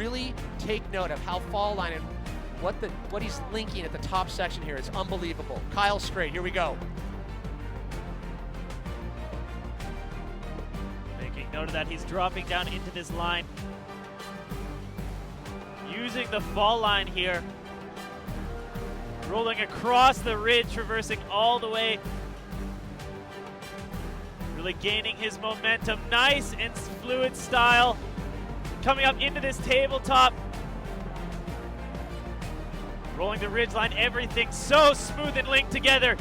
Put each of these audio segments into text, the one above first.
really take note of how fall line and what he's linking at the top section here is unbelievable. Kyle Strait, here we go. Making note of that, he's dropping down into this line. Using the fall line here. Rolling across the ridge, traversing all the way. Really gaining his momentum. Nice and fluid style. Coming up into this tabletop. Rolling the ridge line, everything so smooth and linked together.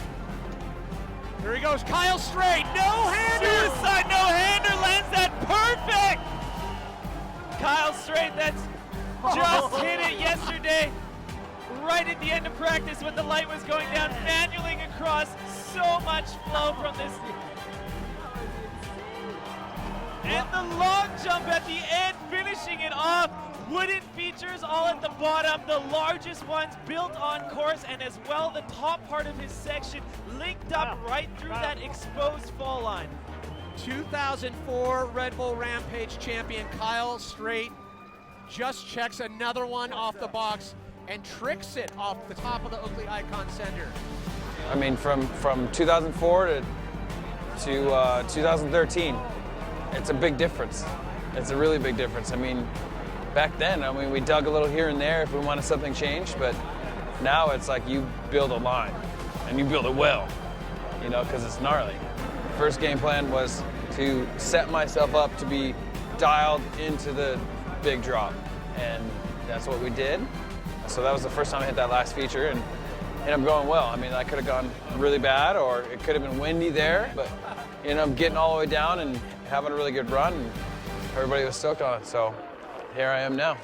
Here he goes, Kyle Strait, no-hander! Suicide no-hander, lands that perfect! Kyle Strait, that's just hit it yesterday. Right at the end of practice when the light was going down, manualing across, so much flow from this. And the long jump at the end, finishing it off. Wooden features all at the bottom, the largest ones built on course, and as well the top part of his section linked up right through that exposed fall line. 2004 Red Bull Rampage champion Kyle Strait just checks another one off the box and tricks it off the top of the Oakley Icon Center. I mean, from 2004 to 2013, it's a big difference. It's a really big difference. I mean, back then, I mean, we dug a little here and there if we wanted something changed, but now it's like you build a line, and you build it well, you know, because it's gnarly. First game plan was to set myself up to be dialed into the big drop, and that's what we did. So that was the first time I hit that last feature, and ended up going well. I mean, I could have gone really bad, or it could have been windy there, but ended up getting all the way down and having a really good run, and everybody was stoked on it, so here I am now.